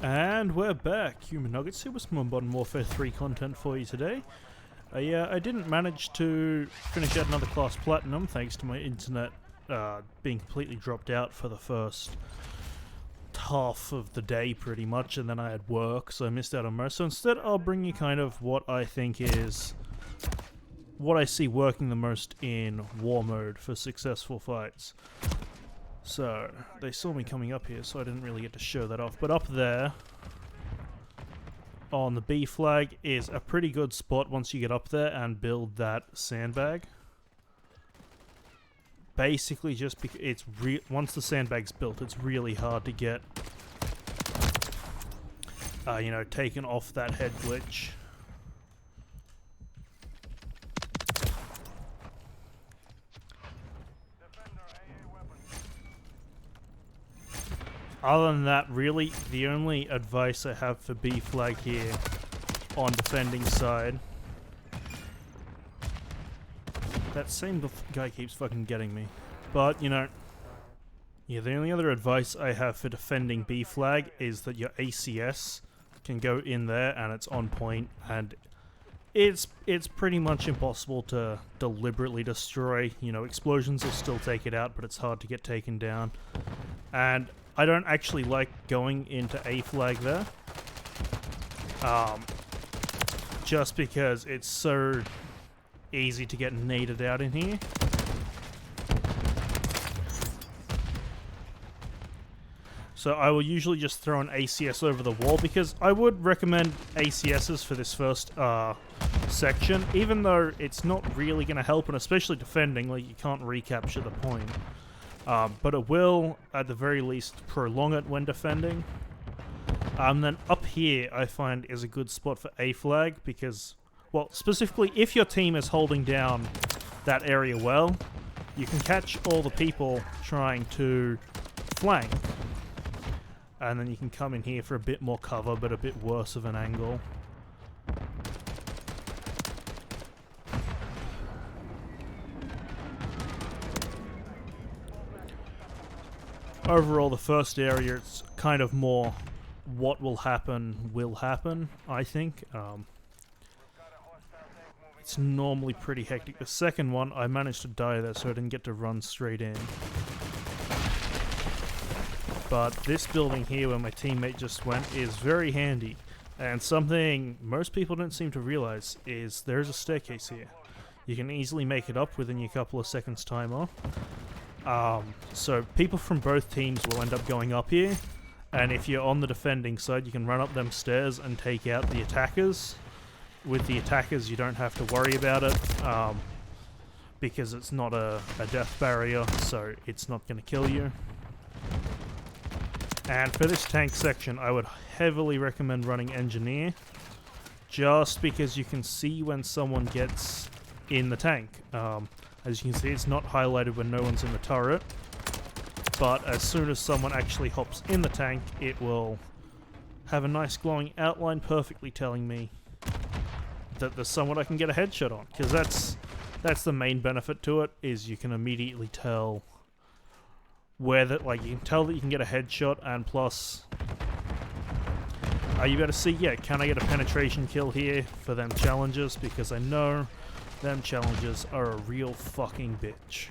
And we're back. Human Nuggets here with some more Modern Warfare 3 content for you today. I didn't manage to finish out another class platinum thanks to my internet being completely dropped out for the first half of the day pretty much, and then I had work, so I missed out on most. So instead I'll bring you kind of what I think is what I see working the most in war mode for successful fights. So, they saw me coming up here, so I didn't really get to show that off. But up there, on the B flag, is a pretty good spot once you get up there and build that sandbag. Basically, just because it's once the sandbag's built, it's really hard to get, taken off that head glitch. Other than that, really, the only advice I have for B flag here on defending side... That same guy keeps fucking getting me. But, the only other advice I have for defending B flag is that your ACS can go in there and it's on point, and it's pretty much impossible to deliberately destroy. Explosions will still take it out, but it's hard to get taken down. And I don't actually like going into A flag there, just because it's so easy to get naded out in here. So I will usually just throw an ACS over the wall, because I would recommend ACSs for this first section, even though it's not really going to help, and especially defending, like you can't recapture the point. But it will, at the very least, prolong it when defending. Then up here, I find, is a good spot for A flag, because, well, specifically, if your team is holding down that area well, you can catch all the people trying to flank. And then you can come in here for a bit more cover, but a bit worse of an angle. Overall, the first area, it's kind of more what will happen, I think. It's normally pretty hectic. The second one, I managed to die there, so I didn't get to run straight in. But this building here, where my teammate just went, is very handy. And something most people don't seem to realize is there's a staircase here. You can easily make it up within a couple of seconds timer. So people from both teams will end up going up here, and if you're on the defending side, you can run up them stairs and take out the attackers. With the attackers, you don't have to worry about it, because it's not a death barrier, so it's not going to kill you. And for this tank section, I would heavily recommend running engineer, just because you can see when someone gets in the tank. As you can see, it's not highlighted when no one's in the turret, but as soon as someone actually hops in the tank, it will have a nice glowing outline perfectly telling me that there's someone I can get a headshot on, because that's the main benefit to it, is you can immediately tell where that, you can tell that you can get a headshot, and plus, you better see, can I get a penetration kill here for them challenges, because I know them challenges are a real fucking bitch.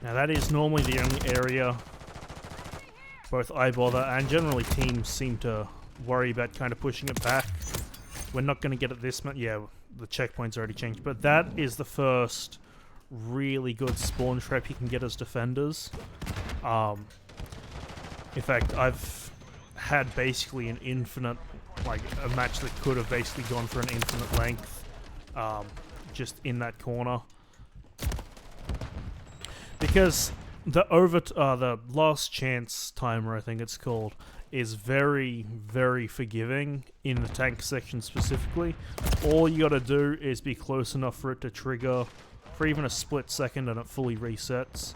Now that is normally the only area both I bother and generally teams seem to worry about kind of pushing it back. We're not going to get it this much. Yeah, the checkpoint's already changed, but that is the first really good spawn trap you can get as defenders. In fact, I've had basically an infinite, a match that could have basically gone for an infinite length, just in that corner. Because the last chance timer, I think it's called, is very, very forgiving in the tank section specifically. All you gotta do is be close enough for it to trigger for even a split second and it fully resets.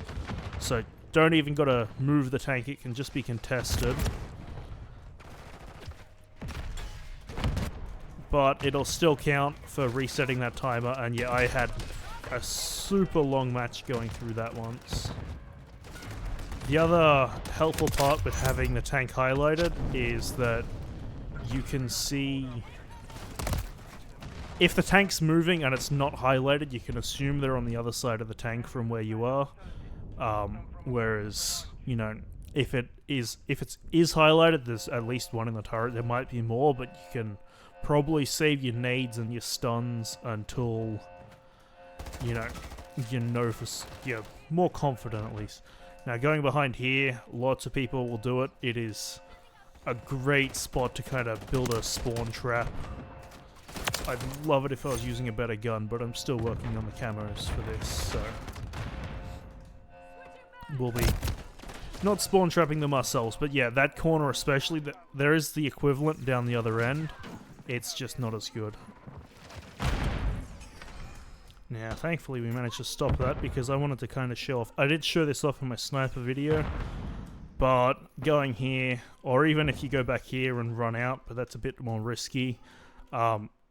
So don't even gotta move the tank, it can just be contested. But it'll still count for resetting that timer, and yeah, I had a super long match going through that once. The other helpful part with having the tank highlighted is that you can see if the tank's moving and it's not highlighted, you can assume they're on the other side of the tank from where you are. Whereas, you know, if it is highlighted, there's at least one in the turret. There might be more, but you can probably save your nades and your stuns until you're more confident at least. Now going behind here, lots of people will do it. It is a great spot to kind of build a spawn trap. I'd love it if I was using a better gun, but I'm still working on the cameras for this, so we'll be not spawn trapping them ourselves. But yeah, that corner especially, there is the equivalent down the other end. It's just not as good. Now, thankfully we managed to stop that because I wanted to kind of show off. I did show this off in my sniper video, but going here, or even if you go back here and run out, but that's a bit more risky,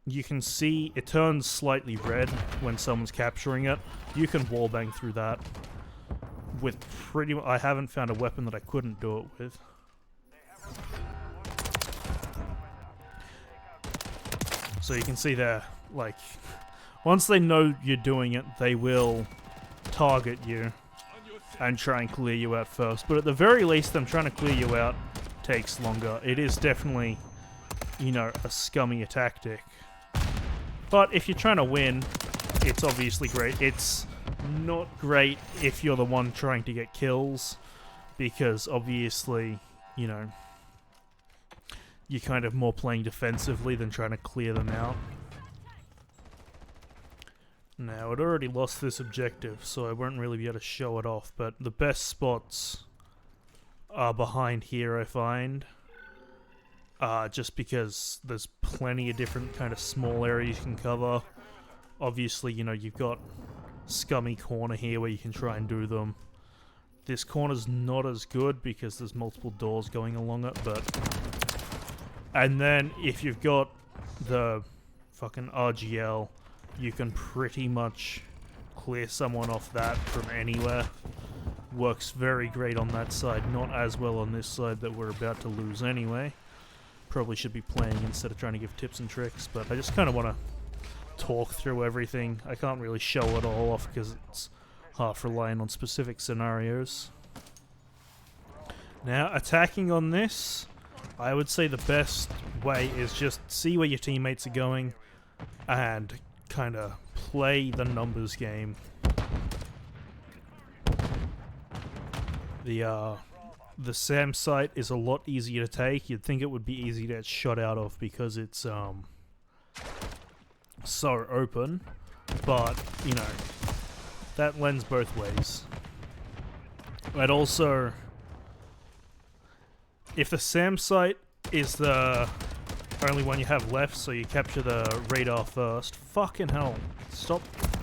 you can see it turns slightly red when someone's capturing it. You can wallbang through that with pretty much... I haven't found a weapon that I couldn't do it with. So you can see there, like... once they know you're doing it, they will target you and try and clear you out first. But at the very least, them trying to clear you out takes longer. It is definitely, you know, a scummy tactic. But if you're trying to win, it's obviously great. It's not great if you're the one trying to get kills, because obviously, you know, you're kind of more playing defensively than trying to clear them out. Now, I'd already lost this objective, so I won't really be able to show it off, but the best spots are behind here, I find. Just because there's plenty of different kind of small areas you can cover. Obviously, you know, you've got scummy corner here where you can try and do them. This corner's not as good because there's multiple doors going along it, but... and then, if you've got the fucking RGL... you can pretty much clear someone off that from anywhere. Works very great on that side, not as well on this side that we're about to lose anyway. Probably should be playing instead of trying to give tips and tricks, but I just kind of want to talk through everything. I can't really show it all off because it's half relying on specific scenarios. Now, attacking on this, I would say the best way is just see where your teammates are going and kind of play the numbers game. The SAM site is a lot easier to take. You'd think it would be easy to get shot out of because it's so open, but you know, that lends both ways. And also, if the SAM site is the only one you have left, so you capture the radar first. Fucking hell. Stop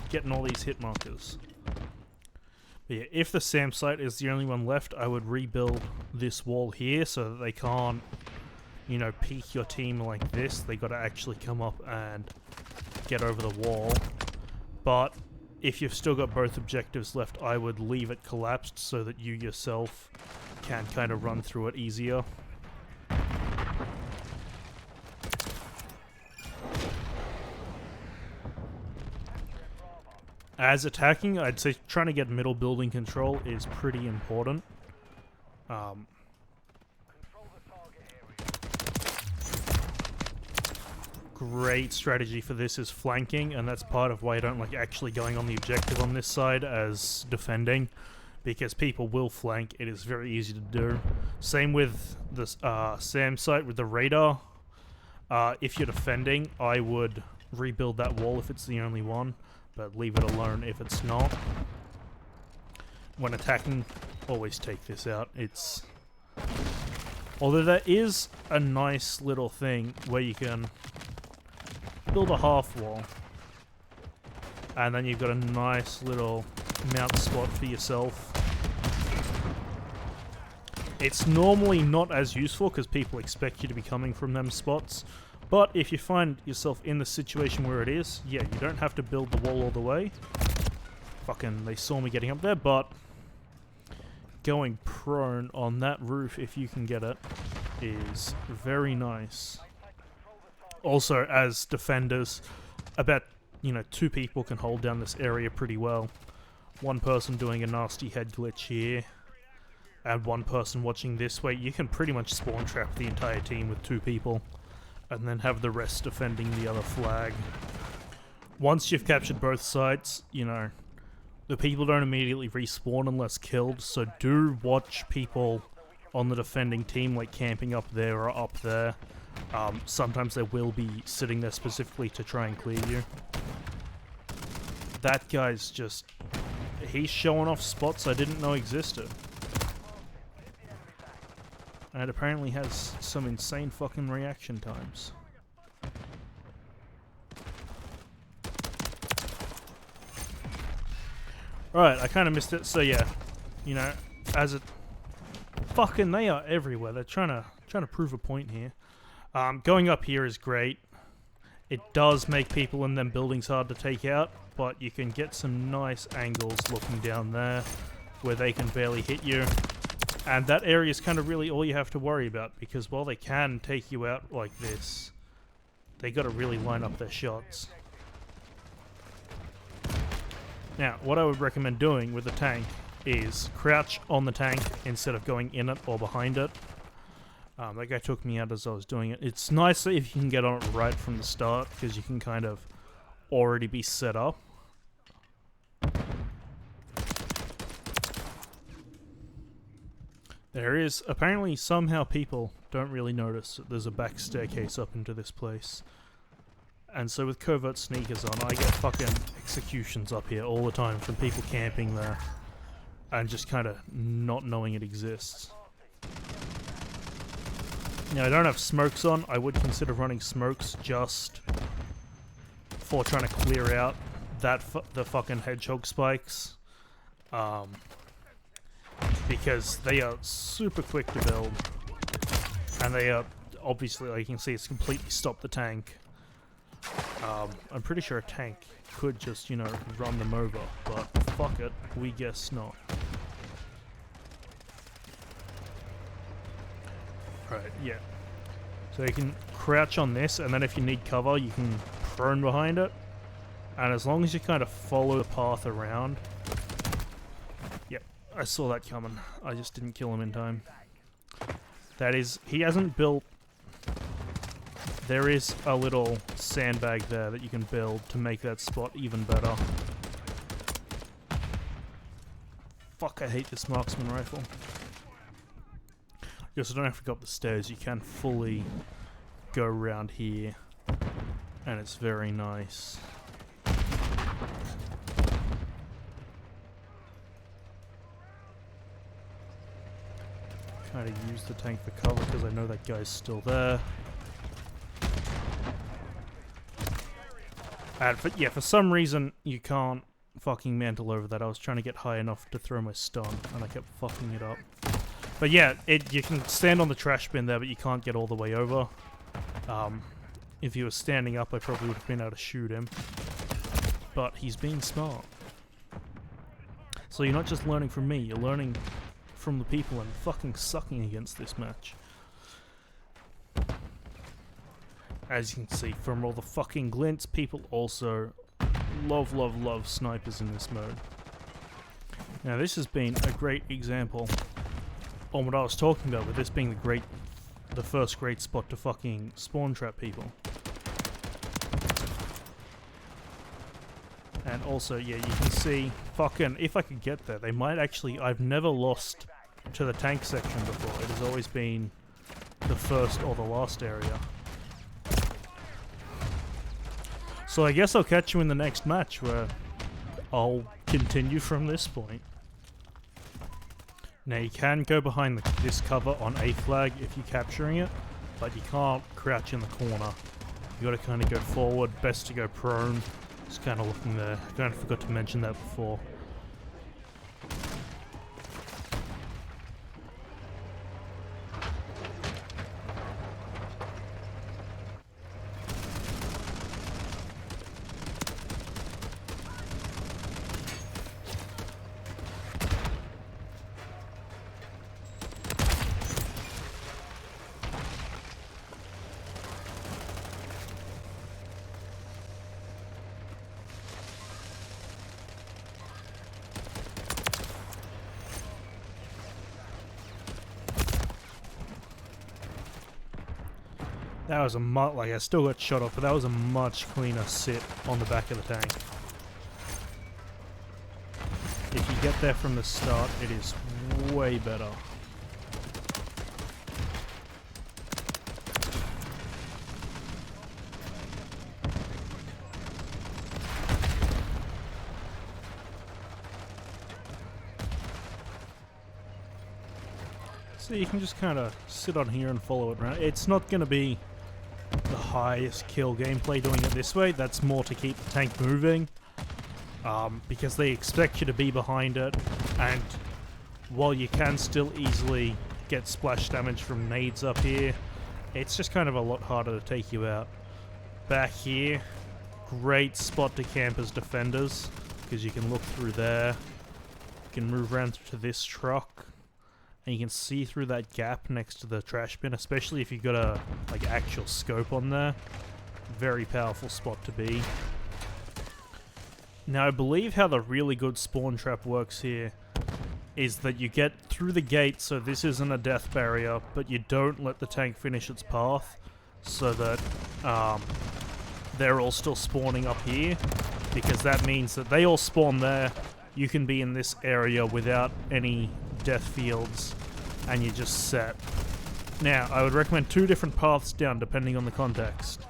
getting all these hit markers. But yeah, if the SAM site is the only one left, I would rebuild this wall here so that they can't, you know, peek your team like this. They gotta actually come up and get over the wall. But if you've still got both objectives left, I would leave it collapsed so that you yourself can kind of run through it easier. As attacking, I'd say trying to get middle building control is pretty important. Great strategy for this is flanking, and that's part of why I don't like actually going on the objective on this side as defending, because people will flank. It is very easy to do. Same with this SAM site with the radar. If you're defending, I would rebuild that wall if it's the only one, but leave it alone if it's not. When attacking, always take this out. It's... although there is a nice little thing where you can build a half wall, and then you've got a nice little mount spot for yourself. It's normally not as useful because people expect you to be coming from them spots. But if you find yourself in the situation where it is, yeah, you don't have to build the wall all the way. fucking, they saw me getting up there, but going prone on that roof, if you can get it, is very nice. Also, as defenders, about, 2 people can hold down this area pretty well. One person doing a nasty head glitch here, and one person watching this way. You can pretty much spawn trap the entire team with 2 people, and then have the rest defending the other flag. Once you've captured both sides, the people don't immediately respawn unless killed, so do watch people on the defending team, like camping up there or up there. Sometimes they will be sitting there specifically to try and clear you. That guy's just... he's showing off spots I didn't know existed. And it apparently has some insane fucking reaction times. Right, I kind of missed it, so yeah. As it... fucking, they are everywhere. They're trying to prove a point here. Going up here is great. It does make people in them buildings hard to take out, but you can get some nice angles looking down there where they can barely hit you. And that area is kind of really all you have to worry about, because while they can take you out like this, they got to really line up their shots. Now, what I would recommend doing with the tank is crouch on the tank instead of going in it or behind it. That guy took me out as I was doing it. It's nicer if you can get on it right from the start, because you can kind of already be set up. There is, apparently somehow people don't really notice that there's a back staircase up into this place. And so with covert sneakers on, I get fucking executions up here all the time from people camping there and just kind of not knowing it exists. Now, I don't have smokes on. I would consider running smokes just for trying to clear out the fucking hedgehog spikes. Because they are super quick to build. And they are, obviously, like you can see, it's completely stopped the tank. I'm pretty sure a tank could just, run them over, but fuck it, we guess not. Right, yeah. So you can crouch on this, and then if you need cover, you can prone behind it. And as long as you kind of follow the path around... Yep, I saw that coming. I just didn't kill him in time. That is... he hasn't built... There is a little sandbag there that you can build to make that spot even better. Fuck, I hate this marksman rifle. Because I don't have to go up the stairs, you can fully go around here. And it's very nice. Kind of use the tank for cover because I know that guy's still there. And for some reason, you can't fucking mantle over that. I was trying to get high enough to throw my stun, and I kept fucking it up. But yeah, you can stand on the trash bin there, but you can't get all the way over. If he was standing up, I probably would have been able to shoot him. But he's being smart. So you're not just learning from me, you're learning from the people and fucking sucking against this match. As you can see from all the fucking glints, people also love snipers in this mode. Now this has been a great example on what I was talking about, with this being the first great spot to fucking spawn trap people. And also, yeah, you can see, fucking, if I could get there, they might actually, I've never lost to the tank section before. It has always been the first or the last area. So I guess I'll catch you in the next match, where I'll continue from this point. Now you can go behind this cover on A flag if you're capturing it, but you can't crouch in the corner. You gotta kind of go forward, best to go prone. Just kind of looking there. I kind of forgot to mention that before. That was a like I still got shot off, but that was a much cleaner sit on the back of the tank. If you get there from the start, it is way better. So you can just kind of sit on here and follow it around. It's not going to be the highest kill gameplay doing it this way. That's more to keep the tank moving. Because they expect you to be behind it, and while you can still easily get splash damage from nades up here, it's just kind of a lot harder to take you out. Back here, great spot to camp as defenders, because you can look through there, you can move around to this truck, and you can see through that gap next to the trash bin, especially if you've got a actual scope on there. Very powerful spot to be. Now, I believe how the really good spawn trap works here is that you get through the gate, so this isn't a death barrier, but you don't let the tank finish its path, so that they're all still spawning up here, because that means that they all spawn there, you can be in this area without any death fields, and you're just set. Now, I would recommend 2 different paths down, depending on the context.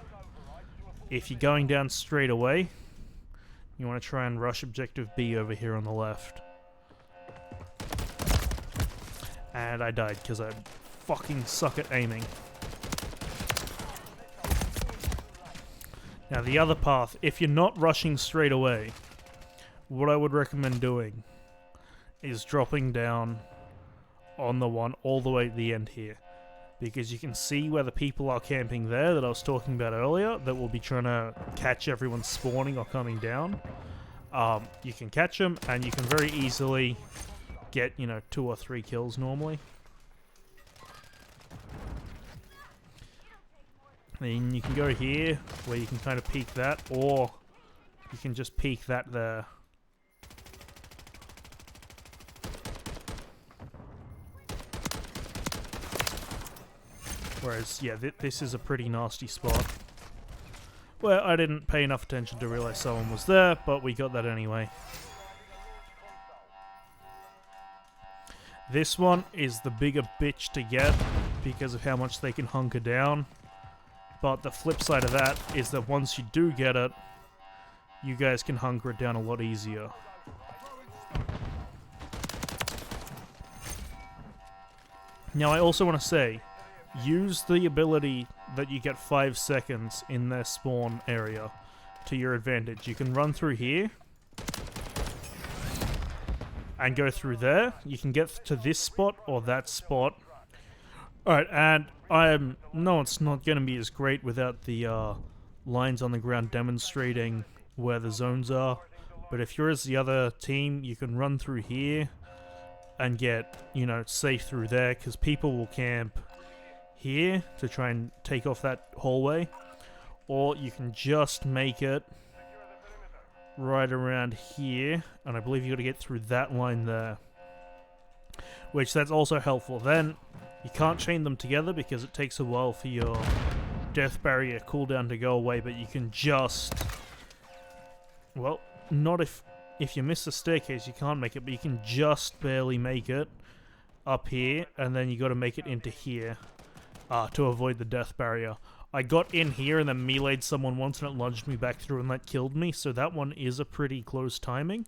If you're going down straight away, you want to try and rush objective B over here on the left. And I died because I fucking suck at aiming. Now the other path, if you're not rushing straight away, what I would recommend doing is dropping down on the one all the way at the end here. Because you can see where the people are camping there that I was talking about earlier that will be trying to catch everyone spawning or coming down. You can catch them, and you can very easily get, 2 or 3 kills normally. Then you can go here, where you can kind of peek that, or you can just peek that there. Whereas, yeah, this is a pretty nasty spot. Well, I didn't pay enough attention to realize someone was there, but we got that anyway. This one is the bigger bitch to get because of how much they can hunker down. But the flip side of that is that once you do get it, you guys can hunker it down a lot easier. Now, I also want to say, use the ability that you get 5 seconds in their spawn area to your advantage. You can run through here and go through there. You can get to this spot or that spot. Alright, and no, it's not going to be as great without the lines on the ground demonstrating where the zones are. But if you're as the other team, you can run through here and get, safe through there, because people will camp here to try and take off that hallway, or you can just make it right around here, and I believe you got to get through that line there, which that's also helpful. Then you can't chain them together because it takes a while for your death barrier cooldown to go away, but you can just, well, not if you miss the staircase you can't make it, but you can just barely make it up here, and then you got to make it into here to avoid the death barrier. I got in here and then meleeed someone once and it lunged me back through and that killed me, so that one is a pretty close timing.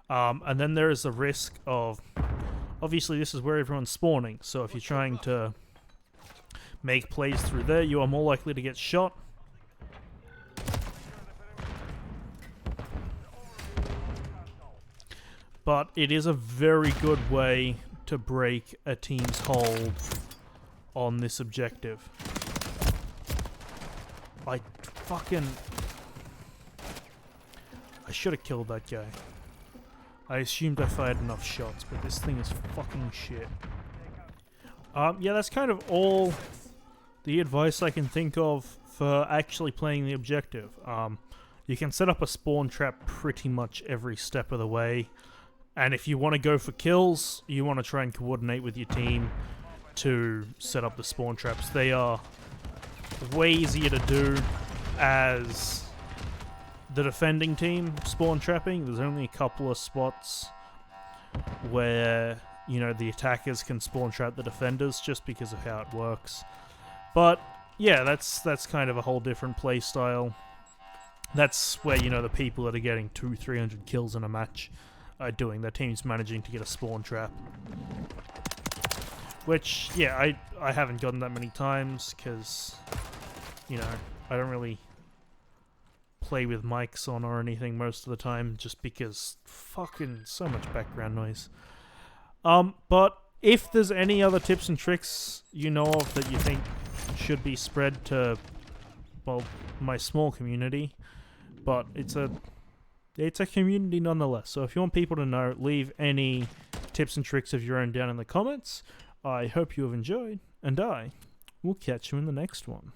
And then there is the risk of, obviously this is where everyone's spawning, so if you're trying to make plays through there, you are more likely to get shot. But it is a very good way to break a team's hold on this objective. I should have killed that guy. I assumed I fired enough shots, but this thing is fucking shit. Yeah, that's kind of all the advice I can think of for actually playing the objective. You can set up a spawn trap pretty much every step of the way, and if you want to go for kills, you want to try and coordinate with your team to set up the spawn traps. They are way easier to do as the defending team spawn trapping. There's only a couple of spots where, you know, the attackers can spawn trap the defenders just because of how it works. But yeah, that's kind of a whole different play style. That's where, you know, the people that are getting 200-300 kills in a match are doing. Their team's managing to get a spawn trap. Which, yeah, I haven't gotten that many times because, you know, I don't really play with mics on or anything most of the time just because fucking so much background noise. But if there's any other tips and tricks you know of that you think should be spread to, well, my small community, but it's a community nonetheless. So if you want people to know, leave any tips and tricks of your own down in the comments. I hope you have enjoyed, and I will catch you in the next one.